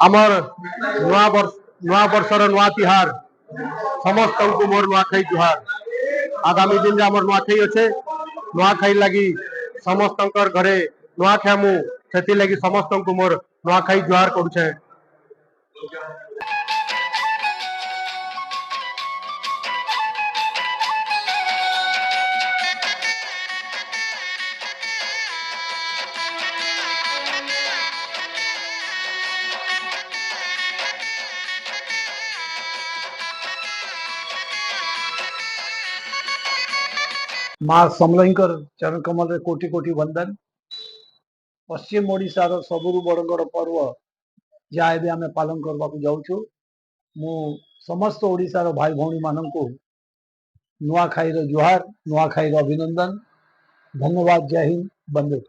आमर नुआ वर्षर नुआ तिहार समस्त को मोर नुआखाई जुहार। आगामी दिन में आमर नुआखाई अच्छे नुआखाई लगी समस्त घरे नुआ खामु से लगी समस्त को मोर नुआखाई जुहार करुछे। माँ समलईकर चरण कमल रे कोटि कोटि वंदन। पश्चिम ओडिशार सबुरु बड़ंगर पर्व जहाँ एबे आमे पालन करबा को जाउछु। मु समस्त ओडिशार भाई भौणी माननकु नुआखाई रो जुहार, नुआखाई रो अभिनंदन। धन्यवाद। जय हिंद। बंदे।